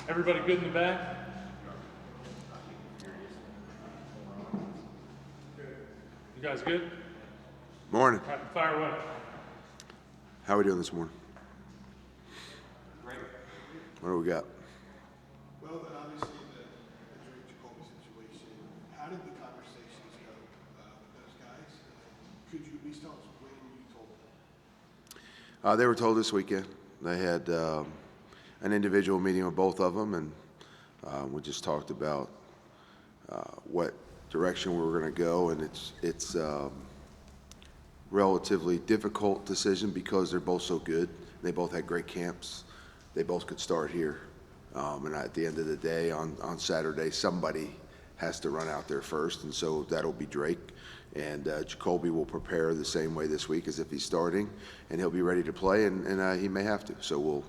Everybody good in the back? You guys good? Morning. All right, fire away. How are we doing this morning? Great. What do we got? Well, then obviously the Drake Jacoby situation. How did the conversations go with those guys? Could you at least tell us when you told them? They were told this weekend. They had an individual meeting with both of them, and we just talked about what direction we were going to go, and it's relatively difficult decision because they're both so good. They both had great camps. They both could start here. And at the end of the day, on Saturday, somebody has to run out there first, and so that'll be Drake. And Jacoby will prepare the same way this week as if he's starting, and he'll be ready to play, and he may have to. So we'll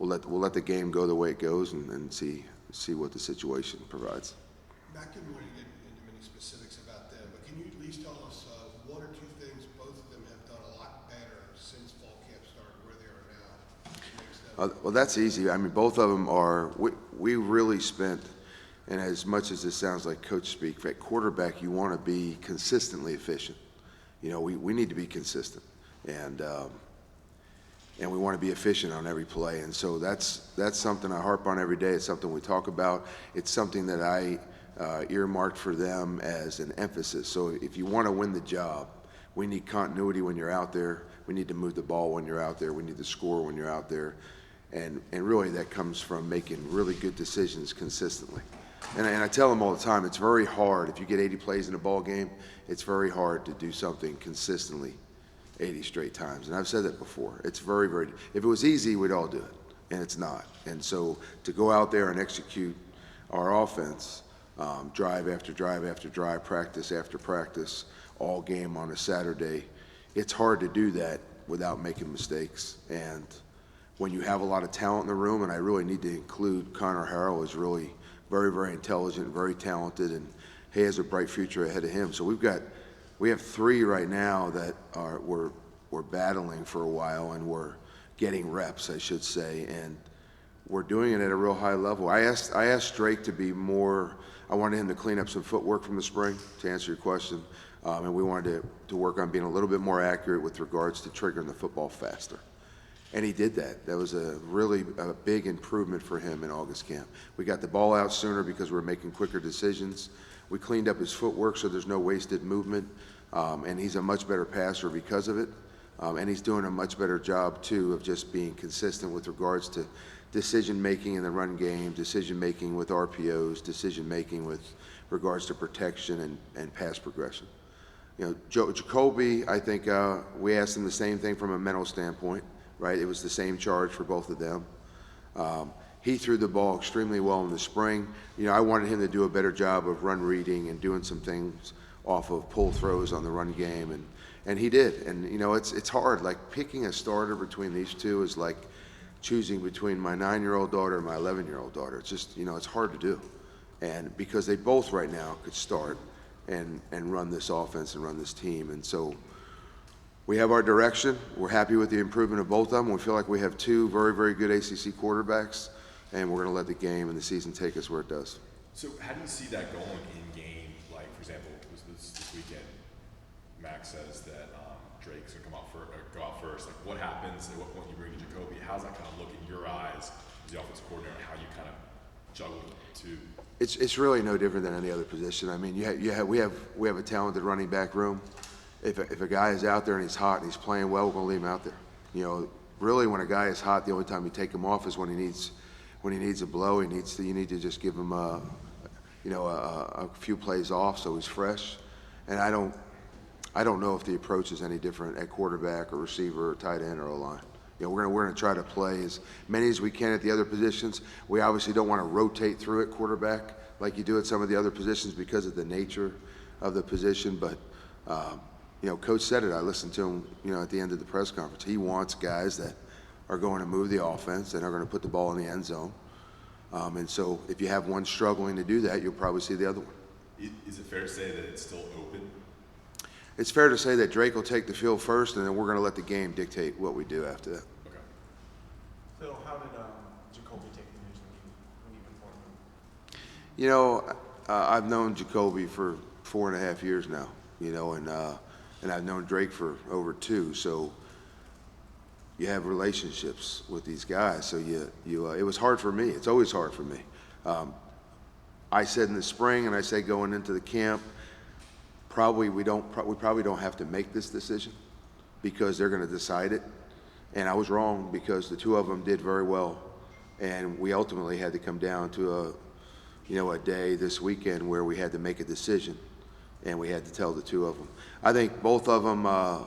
let the game go the way it goes, and see what the situation provides. Not getting ready to get into many specifics about them, but can you at least tell us one or two things both of them have done a lot better since fall camp started, where they are now? Which makes them Well, that's easy. I mean, both of them are. We really spent, and as much as this sounds like coach speak, at quarterback, you want to be consistently efficient. You know, we need to be consistent, and we want to be efficient on every play. And so that's something I harp on every day. It's something we talk about. It's something that I earmarked for them as an emphasis. So if you want to win the job, we need continuity when you're out there. We need to move the ball when you're out there. We need to score when you're out there. And really that comes from making really good decisions consistently. And I tell them all the time, it's very hard. If you get 80 plays in a ball game, it's very hard to do something consistently 80 straight times. And I've said that before. It's very, very, if it was easy, we'd all do it. And it's not. And so to go out there and execute our offense, drive after drive after drive, practice after practice, all game on a Saturday, it's hard to do that without making mistakes. And when you have a lot of talent in the room, and I really need to include Connor Harrell, is really very, very intelligent, very talented, and he has a bright future ahead of him. So we have three right now that we're battling for a while, and we're getting reps, I should say, and we're doing it at a real high level. I asked Drake to be more. I wanted him to clean up some footwork from the spring, to answer your question, and we wanted to work on being a little bit more accurate with regards to triggering the football faster. And he did that. That was a big improvement for him in August camp. We got the ball out sooner because we were making quicker decisions. We cleaned up his footwork so there's no wasted movement, and he's a much better passer because of it. And he's doing a much better job, too, of just being consistent with regards to decision-making in the run game, decision-making with RPOs, decision-making with regards to protection and pass progression. You know, Jacoby, I think we asked him the same thing from a mental standpoint, right? It was the same charge for both of them. He threw the ball extremely well in the spring. You know, I wanted him to do a better job of run reading and doing some things off of pull throws on the run game, and he did. And, you know, it's hard. Like, picking a starter between these two is like choosing between my 9-year-old daughter and my 11-year-old daughter. It's just, you know, it's hard to do. And because they both right now could start and run this offense and run this team. And so we have our direction. We're happy with the improvement of both of them. We feel like we have two very, very good ACC quarterbacks, and we're going to let the game and the season take us where it does. So how do you see that going in game? Like, for example, this weekend, Max says that Drake's going to go out first. Like, what happens? At what point you bring in Jacoby? How's that kind of look in your eyes as the offensive coordinator, and how you kind of juggle the two? It's really no different than any other position. I mean, we have a talented running back room. If a guy is out there and he's hot and he's playing well, we're going to leave him out there. You know, really, when a guy is hot, the only time you take him off is when he needs a blow. You need to just give him a few plays off so he's fresh. And I don't know if the approach is any different at quarterback or receiver or tight end or O-line. You know, we're going to try to play as many as we can at the other positions. We obviously don't want to rotate through at quarterback like you do at some of the other positions because of the nature of the position. But you know, Coach said it. I listened to him, you know, at the end of the press conference. He wants guys that are going to move the offense and are going to put the ball in the end zone. And so if you have one struggling to do that, you'll probably see the other one. Is it fair to say that it's still open? It's fair to say that Drake will take the field first, and then we're going to let the game dictate what we do after that. Okay. Phil, how did Jacoby take the news when you You know, I've known Jacoby for 4.5 years now, you know, and I've known Drake for over 2, so you have relationships with these guys. So it was hard for me. It's always hard for me. I said in the spring, and I said going into the camp, we probably don't have to make this decision because they're going to decide it. And I was wrong because the 2 of them did very well, and we ultimately had to come down to a day this weekend where we had to make a decision, and we had to tell the 2 of them. I think both of them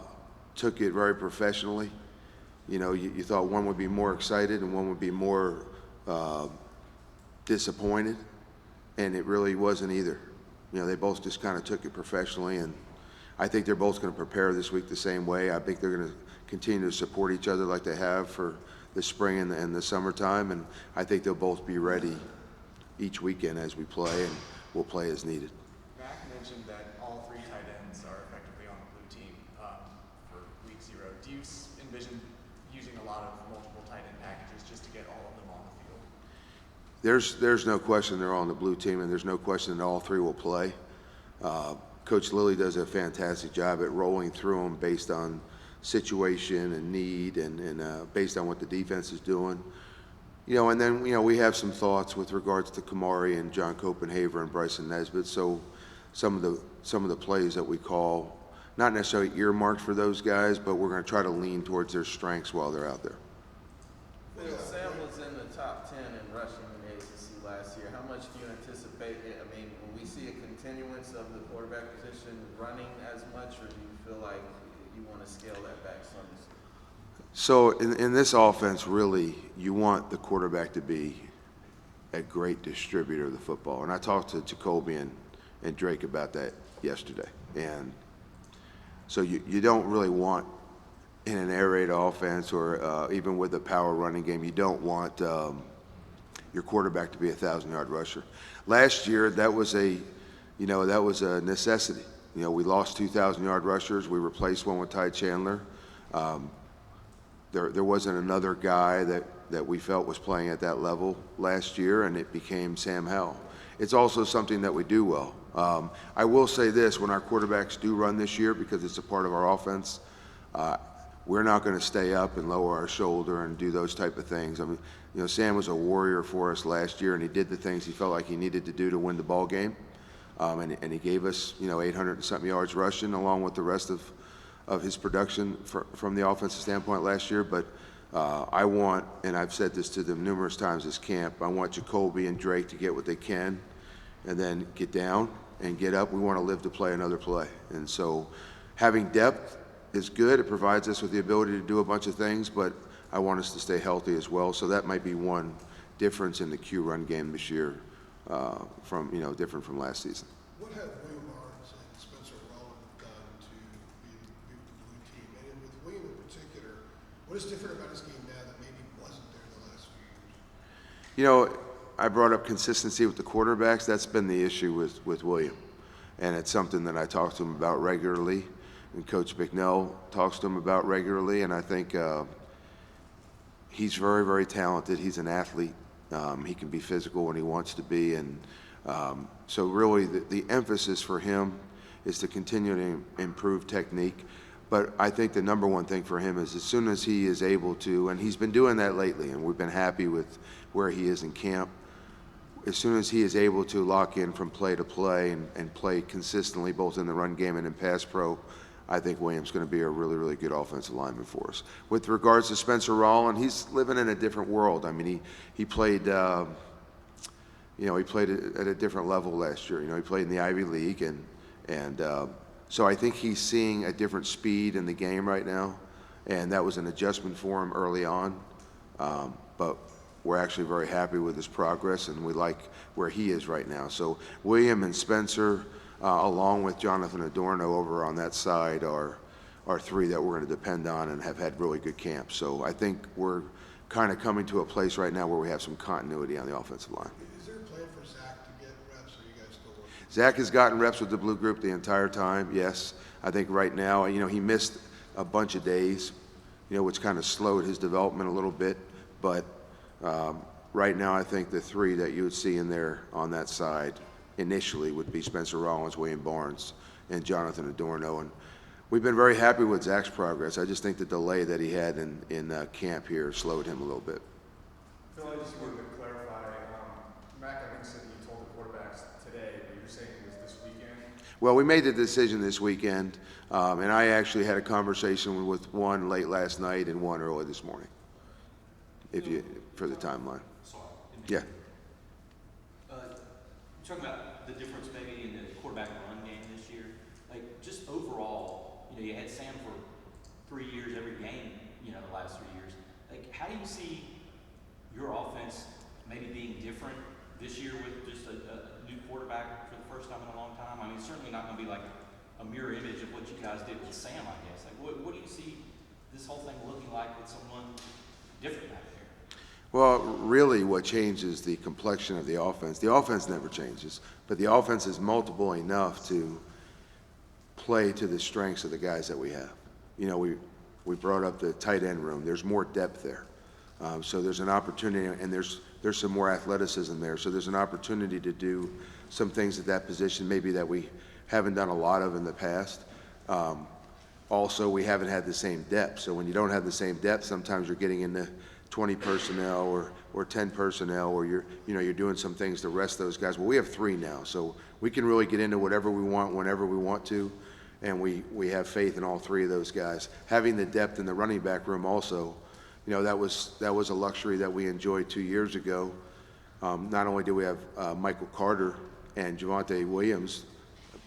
took it very professionally. You know, you thought one would be more excited and one would be more disappointed, and it really wasn't either. You know, they both just kind of took it professionally, and I think they're both going to prepare this week the same way. I think they're going to continue to support each other like they have for the spring and the summertime, and I think they'll both be ready each weekend as we play, and we'll play as needed. Mac mentioned that all 3 tight ends are effectively on the blue team for week 0. Do you envision using a lot of multiple tight end packages just to get all of them on the field? There's no question they're on the blue team, and there's no question that all 3 will play. Coach Lilly does a fantastic job at rolling through them based on situation and need and based on what the defense is doing. You know, and then, you know, we have some thoughts with regards to Kamari and John Copenhaver and Bryson Nesbitt. So some of the plays that we call, not necessarily earmarked for those guys, but we're going to try to lean towards their strengths while they're out there. Phil, Sam was in the top 10 in rushing in the ACC last year. How much do you anticipate? I mean, will we see a continuance of the quarterback position running as much, or do you feel like you want to scale that back some? So in this offense, really, you want the quarterback to be a great distributor of the football. And I talked to Jacoby and Drake about that yesterday. And so you don't really want, in an air raid offense or even with a power running game, you don't want your quarterback to be a 1,000-yard rusher. Last year, that was a necessity. You know, we lost 2,000-yard rushers. We replaced one with Ty Chandler. There wasn't another guy that we felt was playing at that level last year, and it became Sam Howell. It's also something that we do well. I will say this, when our quarterbacks do run this year, because it's a part of our offense, we're not going to stay up and lower our shoulder and do those type of things. I mean, you know, Sam was a warrior for us last year, and he did the things he felt like he needed to do to win the ball game. And he gave us, 800 and something yards rushing along with the rest of his production from the offensive standpoint last year. But I want, and I've said this to them numerous times this camp, I want Jacoby and Drake to get what they can and then get down and get up. We want to live to play another play. And so having depth is good. It provides us with the ability to do a bunch of things, but I want us to stay healthy as well. So that might be one difference in the Q run game this year different from last season. What have William Barnes and Spencer Rowland done to be the blue team? And with William in particular, what is different about his game now that maybe wasn't there the last few years? You know, I brought up consistency with the quarterbacks. That's been the issue with William. And it's something that I talk to him about regularly, and Coach McNell talks to him about regularly. And I think he's very, very talented. He's an athlete. He can be physical when he wants to be. And so really the emphasis for him is to continue to improve technique. But I think the number one thing for him is as soon as he is able to, and he's been doing that lately, and we've been happy with where he is in camp, as soon as he is able to lock in from play to play and play consistently both in the run game and in pass pro, I think William's going to be a really, really good offensive lineman for us. With regards to Spencer Rowland, he's living in a different world. I mean, he played, he played at a different level last year. You know, he played in the Ivy League, and so I think he's seeing a different speed in the game right now, and that was an adjustment for him early on. But we're actually very happy with his progress, and we like where he is right now. So William and Spencer, along with Jonathan Adorno over on that side, are 3 that we're going to depend on and have had really good camps. So I think we're kind of coming to a place right now where we have some continuity on the offensive line. Is there a plan for Zach to get reps, or are you guys still working? Zach has gotten reps with the blue group the entire time, yes. I think right now, he missed a bunch of days, which kind of slowed his development a little bit. But Right now, I think the three that you would see in there on that side initially would be Spencer Rollins, William Barnes, and Jonathan Adorno. And we've been very happy with Zach's progress. I just think the delay that he had in camp here slowed him a little bit. Phil, I just wanted to clarify. Mac, I think said you told the quarterbacks today, but you're saying it was this weekend? Well, we made the decision this weekend, and I actually had a conversation with one late last night and one early this morning, for the timeline. Sorry. Yeah. You're talking about the difference maybe in the quarterback run game this year. Like, just overall, you had Sam for 3 years every game, the last 3 years. Like, how do you see your offense maybe being different this year with just a new quarterback for the first time in a long time? I mean, it's certainly not going to be like a mirror image of what you guys did with Sam, I guess. Like, what do you see this whole thing looking like with someone different back there? Well, really what changes the complexion of the offense. The offense never changes, but the offense is multiple enough to play to the strengths of the guys that we have. We brought up the tight end room. There's more depth there. So there's an opportunity, and there's some more athleticism there. So there's an opportunity to do some things at that position maybe that we haven't done a lot of in the past. Also, we haven't had the same depth. So when you don't have the same depth, sometimes you're getting into 20 personnel or 10 personnel, or you're doing some things to rest those guys. Well, we have 3 now, so we can really get into whatever we want whenever we want to, and we have faith in all 3 of those guys. Having the depth in the running back room also, that was a luxury that we enjoyed 2 years ago. Not only did we have Michael Carter and Javonte Williams,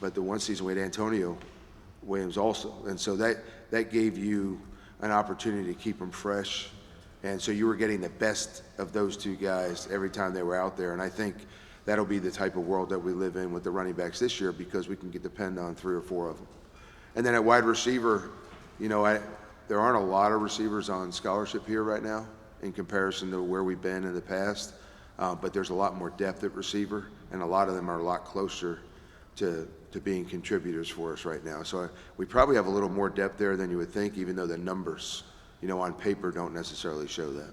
but the one season we had Antonio Williams also, and so that gave you an opportunity to keep them fresh. And so you were getting the best of those 2 guys every time they were out there. And I think that'll be the type of world that we live in with the running backs this year, because we can depend on 3 or 4 of them. And then at wide receiver, there aren't a lot of receivers on scholarship here right now in comparison to where we've been in the past. But there's a lot more depth at receiver, and a lot of them are a lot closer to being contributors for us right now. So we probably have a little more depth there than you would think, even though the numbers on paper don't necessarily show that.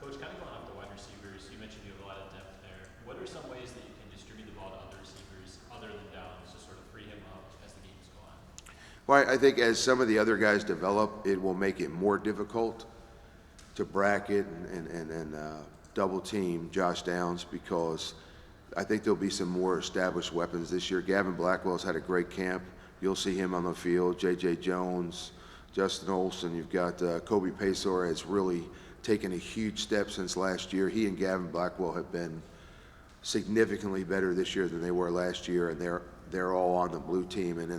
Coach, kind of going off the wide receivers, you mentioned you have a lot of depth there. What are some ways that you can distribute the ball to other receivers other than Downs to sort of free him up as the games go on? Well, I think as some of the other guys develop, it will make it more difficult to bracket and double team Josh Downs, because I think there'll be some more established weapons this year. Gavin Blackwell's had a great camp. You'll see him on the field. J.J. Jones, Justin Olson, you've got Kobe Paysour has really taken a huge step since last year. He and Gavin Blackwell have been significantly better this year than they were last year, and they're all on the blue team and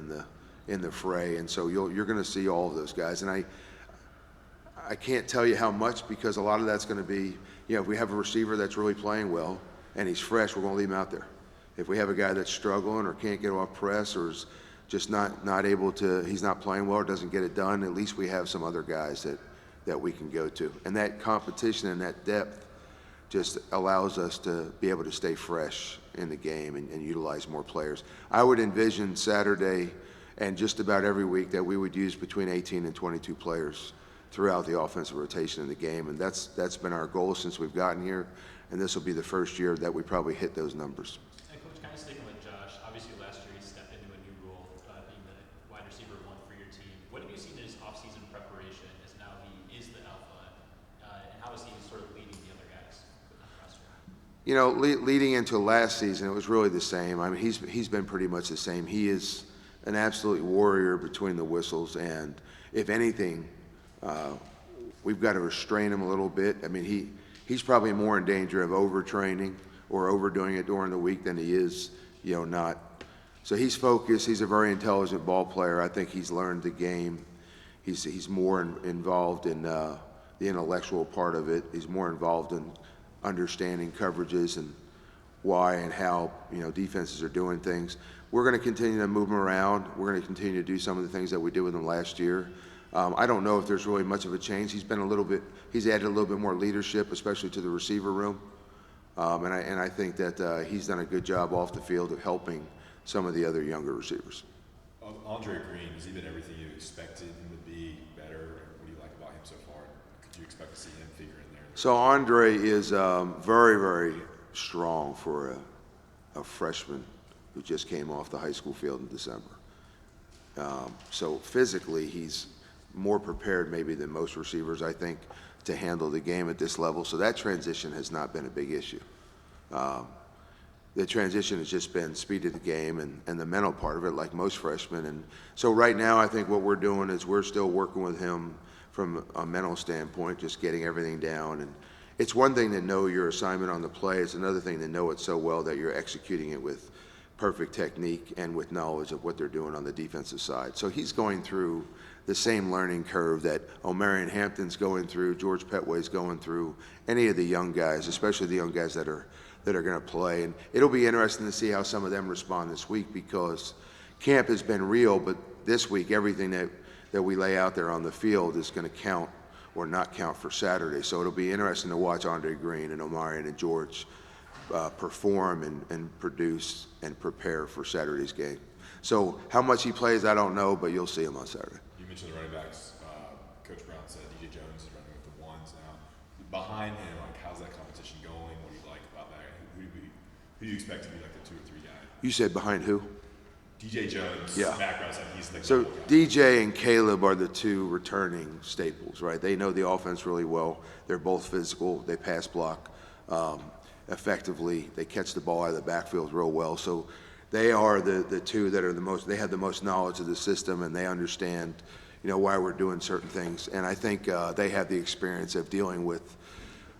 in the fray. And so you're going to see all of those guys. And I can't tell you how much, because a lot of that's going to be, if we have a receiver that's really playing well and he's fresh, we're going to leave him out there. If we have a guy that's struggling or can't get off press or is just not able to, he's not playing well or doesn't get it done, at least we have some other guys that we can go to. And that competition and that depth just allows us to be able to stay fresh in the game and utilize more players. I would envision Saturday and just about every week that we would use between 18 and 22 players throughout the offensive rotation in the game, and that's been our goal since we've gotten here, and this will be the first year that we probably hit those numbers. And Coach, kind of sticking with Josh, obviously last year he stepped into a new role, being the wide receiver 1 for your team. What have you seen in his offseason preparation as now he is the alpha, and how is he sort of leading the other guys with the roster? Leading into last season, it was really the same. I mean, he's been pretty much the same. He is an absolute warrior between the whistles, and if anything, we've got to restrain him a little bit. I mean, he's probably more in danger of overtraining or overdoing it during the week than he is, not. So he's focused. He's a very intelligent ball player. I think he's learned the game. He's more involved in the intellectual part of it. He's more involved in understanding coverages and why and how defenses are doing things. We're going to continue to move him around. We're going to continue to do some of the things that we did with him last year. I don't know if there's really much of a change. He's added a little bit more leadership, especially to the receiver room. And I think that he's done a good job off the field of helping some of the other younger receivers. Andre Green, has he been everything you expected him to be, better? What do you like about him so far? Could you expect to see him figure in there So Andre is very, very strong for a freshman who just came off the high school field in December. So physically, he's more prepared maybe than most receivers, I think, to handle the game at this level. So that transition has not been a big issue. The transition has just been speed of the game and the mental part of it, like most freshmen. And so right now, I think what we're doing is we're still working with him from a mental standpoint, just getting everything down. And it's one thing to know your assignment on the play. It's another thing to know it so well that you're executing it with perfect technique and with knowledge of what they're doing on the defensive side. So he's going through the same learning curve that Omarion Hampton's going through, George Petway's going through, any of the young guys, especially the young guys that are going to play. And it'll be interesting to see how some of them respond this week, because camp has been real, but this week everything that we lay out there on the field is going to count or not count for Saturday. So it'll be interesting to watch Andre Green and Omarion and George perform and produce and prepare for Saturday's game. So how much he plays, I don't know, but you'll see him on Saturday. You mentioned the running backs. Coach Brown said DJ Jones is running with the ones now. Behind him, like, how's that competition going? What do you like about that? Who do you expect to be like the 2 or 3 guy? You said behind who? DJ Jones. Yeah. Matt Brown said he's the So guy. DJ and Caleb are the 2 returning staples, right? They know the offense really well. They're both physical. They pass block effectively. They catch the ball out of the backfield real well. So they are the 2 that are they have the most knowledge of the system, and they understand, why we're doing certain things. And I think they have the experience of dealing with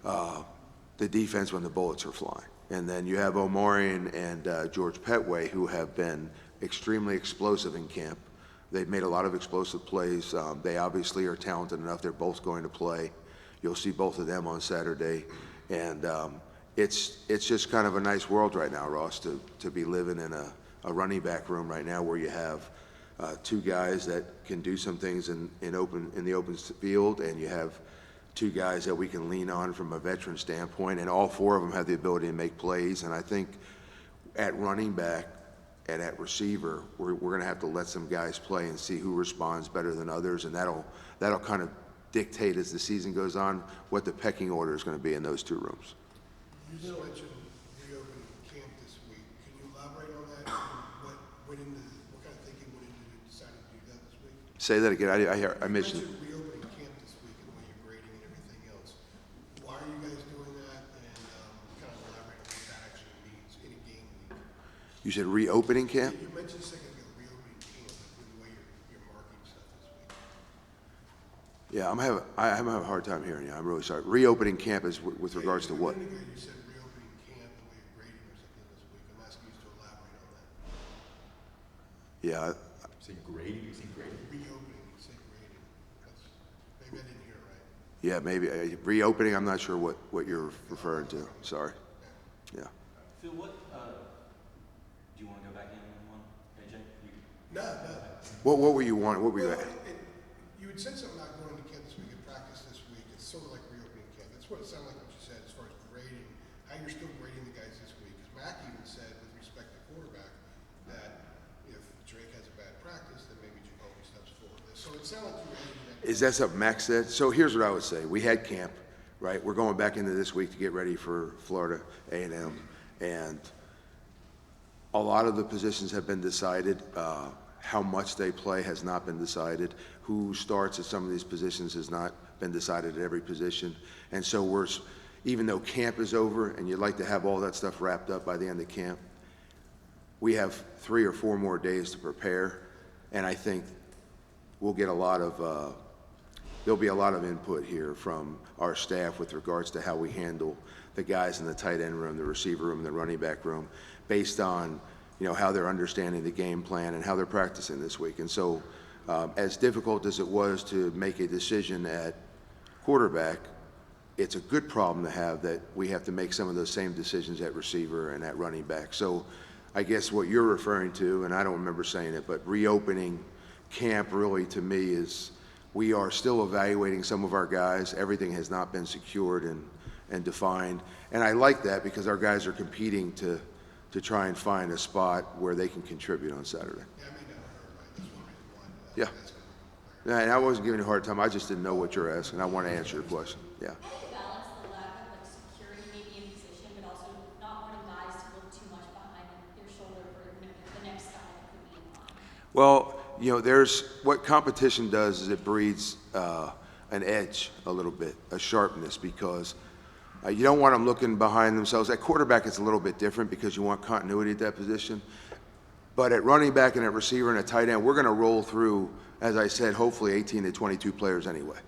the defense when the bullets are flying. And then you have Omarion and George Petway, who have been extremely explosive in camp. They've made a lot of explosive plays. They obviously are talented enough. They're both going to play. You'll see both of them on Saturday. And it's just kind of a nice world right now, Ross, to be living in a running back room right now where you have 2 guys that can do some things in the open field, and you have 2 guys that we can lean on from a veteran standpoint, and all 4 of them have the ability to make plays. And I think at running back and at receiver, we're going to have to let some guys play and see who responds better than others, and that'll kind of dictate as the season goes on what the pecking order is going to be in those 2 rooms. You just mentioned reopening camp this week. Can you elaborate on that? What kind of thinking went into deciding to do that this week? Say that again. I mentioned. You mentioned reopening camp this week and the way you're grading and everything else. Why are you guys doing that? And kind of elaborate on what that actually means in a game week. You said reopening camp? You mentioned a second ago reopening camp with the way you're marking stuff this week. Yeah, I'm having a hard time hearing you. I'm really sorry. Reopening camp is with regards to what? You said reopening camp, the way you're grading or something this week. I'm asking you to elaborate on that. Yeah, Say grading. You say grading. Reopening, you said grading. Maybe I didn't hear it right. yeah, maybe reopening. I'm not sure what you're referring to. Sorry. Yeah. Phil, do you want to go back in on one, AJ? No. What were you wanting? What were you Well, at? you had said something about going to camp this week and practice this week. It's sort of like reopening camp. That's what it sounded like what you said as far as grading, how you're still grading the guys this week. Because Mac even said, with respect to quarterback, that if Drake has a bad practice, then maybe Jacoby steps forward. So it sounded like you were adding that. Is that something Max said? So here's what I would say. We had camp, right? We're going back into this week to get ready for Florida A&M, and a lot of the positions have been decided. How much they play has not been decided. Who starts at some of these positions has not been decided at every position. And so even though camp is over and you'd like to have all that stuff wrapped up by the end of camp, we have 3 or 4 more days to prepare. And I think we'll get there'll be a lot of input here from our staff with regards to how we handle the guys in the tight end room, the receiver room, and the running back room, based on how they're understanding the game plan and how they're practicing this week. And so as difficult as it was to make a decision at quarterback, it's a good problem to have that we have to make some of those same decisions at receiver and at running back. So I guess what you're referring to, and I don't remember saying it, but reopening camp really to me is we are still evaluating some of our guys. Everything has not been secured and defined. And I like that because our guys are competing to try and find a spot where they can contribute on Saturday. Yeah, I may not have heard right. That's one reason why. Yeah. That's what And I wasn't giving you a hard time. I just didn't know what you're asking. I want to answer your question. Yeah. How do you balance the Well, there's what competition does is it breeds an edge a little bit, a sharpness, because you don't want them looking behind themselves. At quarterback, it's a little bit different because you want continuity at that position. But at running back and at receiver and at tight end, we're going to roll through, as I said, hopefully 18 to 22 players anyway.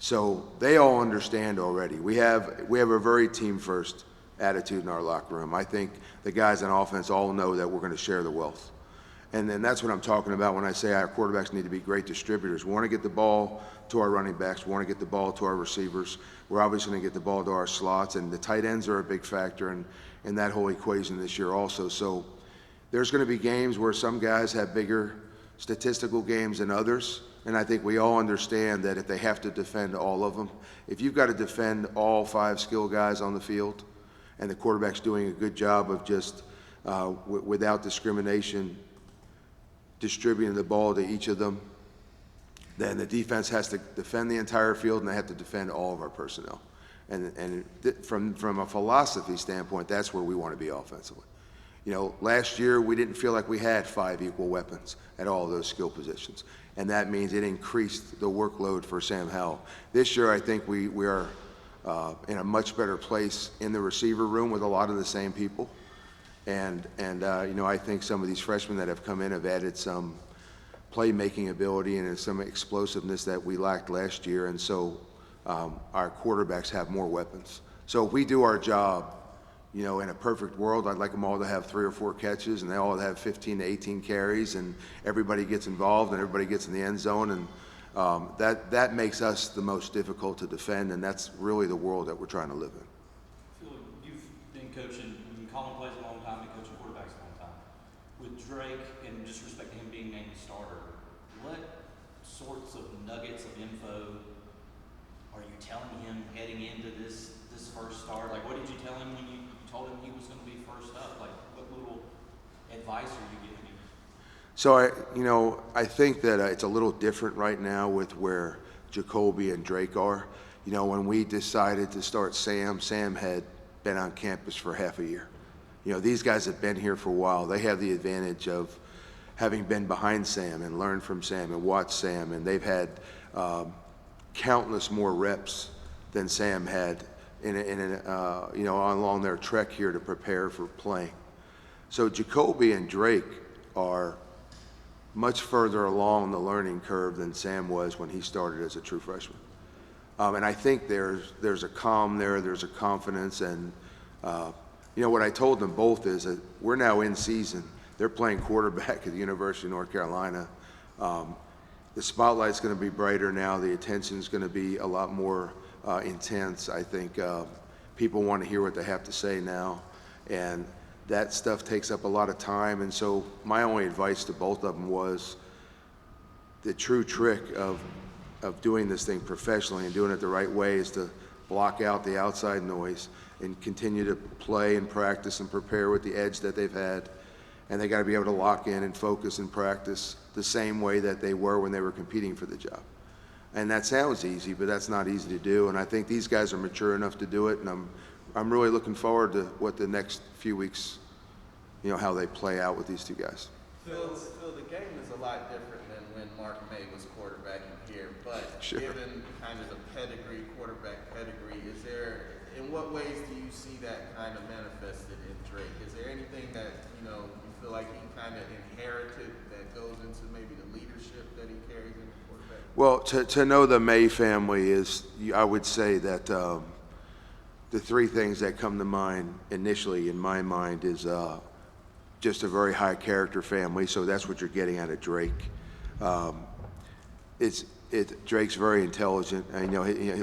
So they all understand already. We have a very team-first attitude in our locker room. I think the guys on offense all know that we're going to share the wealth. And then that's what I'm talking about when I say our quarterbacks need to be great distributors. We want to get the ball to our running backs. We want to get the ball to our receivers. We're obviously going to get the ball to our slots, and the tight ends are a big factor in that whole equation this year also. So there's going to be games where some guys have bigger statistical games than others, and I think we all understand that if they have to defend all of them, if you've got to defend all 5 skill guys on the field, and the quarterback's doing a good job of just without discrimination distributing the ball to each of them, then the defense has to defend the entire field, and they have to defend all of our personnel. And from a philosophy standpoint, that's where we want to be offensively. Last year we didn't feel like we had 5 equal weapons at all of those skill positions, and that means it increased the workload for Sam Howell. This year I think we are in a much better place in the receiver room with a lot of the same people. And I think some of these freshmen that have come in have added some playmaking ability and some explosiveness that we lacked last year. And so our quarterbacks have more weapons. So if we do our job, in a perfect world, I'd like them all to have 3 or 4 catches, and they all have 15 to 18 carries, and everybody gets involved and everybody gets in the end zone. And that makes us the most difficult to defend, and that's really the world that we're trying to live in. Phil, you've been coaching, calling plays a long time, and coaching quarterbacks a long time. With Drake, and just respect to him being named the starter, what sorts of nuggets of info are you telling him heading into this first start? Like, what did you tell him when you told him he was going to be first up? Like, what little advice are you giving him? So I think that it's a little different right now with where Jacoby and Drake are. When we decided to start Sam had been on campus for half a year. These guys have been here for a while. They have the advantage of having been behind Sam and learned from Sam and watched Sam, and they've had countless more reps than Sam had along their trek here to prepare for playing. So Jacoby and Drake are much further along the learning curve than Sam was when he started as a true freshman. And I think there's a calm there, there's a confidence, and what I told them both is that we're now in season. They're playing quarterback at the University of North Carolina. The spotlight's going to be brighter now. The attention's going to be a lot more intense. I think people want to hear what they have to say now, and that stuff takes up a lot of time. And so my only advice to both of them was the true trick of doing this thing professionally and doing it the right way is to block out the outside noise and continue to play and practice and prepare with the edge that they've had. And they got to be able to lock in and focus and practice the same way that they were when they were competing for the job. And that sounds easy, but that's not easy to do. And I think these guys are mature enough to do it. And I'm really looking forward to what the next few weeks, how they play out with these 2 guys. Phil, the game is a lot different than when Mark Maye was quarterbacking here, but Sure. Given kind of the quarterback pedigree, in what ways do you see that kind of manifested in Drake? Is there anything that, you feel like he kind of inherited that goes into maybe the leadership that he carries in the quarterback? Well, to know the Maye family I would say that the 3 things that come to mind initially in my mind is just a very high character family. So that's what you're getting out of Drake. Drake's very intelligent.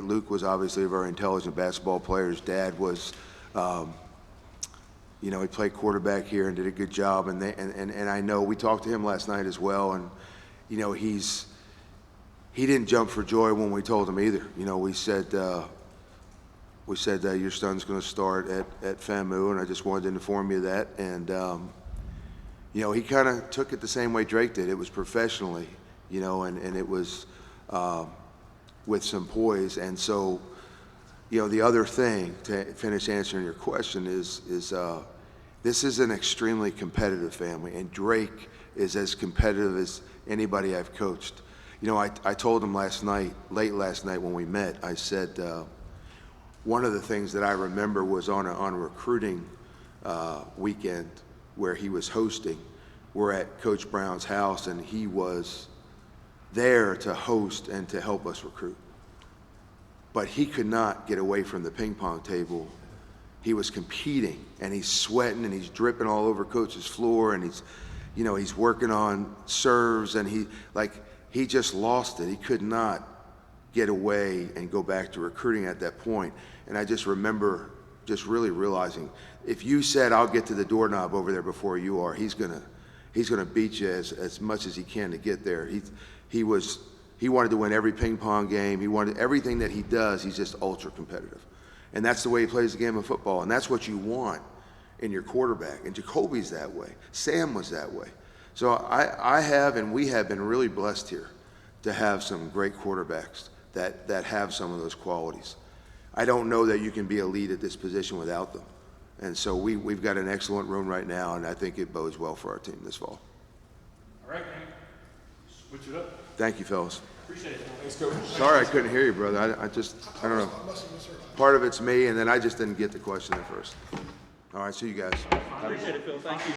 Luke was obviously a very intelligent basketball player. His dad was, he played quarterback here and did a good job. And I know we talked to him last night as well. And he didn't jump for joy when we told him either. We said that your son's going to start at FAMU, and I just wanted to inform you of that. And he kind of took it the same way Drake did. It was professionally, and it was with some poise. And so, the other thing to finish answering your question is this is an extremely competitive family, and Drake is as competitive as anybody I've coached. You know, I told him late last night when we met, I said, one of the things that I remember was on a recruiting weekend where he was hosting. We're at Coach Brown's house, and he was there to host and to help us recruit. But he could not get away from the ping pong table. He was competing, and he's sweating, and he's dripping all over Coach's floor, and he's working on serves, and he just lost it. He could not get away and go back to recruiting at that point. And I just remember just really realizing, if you said, I'll get to the doorknob over there before you are, he's gonna beat you as much as he can to get there. He wanted to win every ping pong game. He wanted everything that he does. He's just ultra competitive. And that's the way he plays the game of football. And that's what you want in your quarterback. And Jacoby's that way. Sam was that way. So I have, and we have been really blessed here to have some great quarterbacks that have some of those qualities. I don't know that you can be elite at this position without them. And so we've got an excellent room right now, and I think it bodes well for our team this fall. All right, man. Switch it up. Thank you, fellas. Appreciate it. Thanks, Coach. Sorry I couldn't hear you, brother. I don't know. Part of it's me, and then I just didn't get the question at first. All right, see you guys. Appreciate it, Phil. Thank you.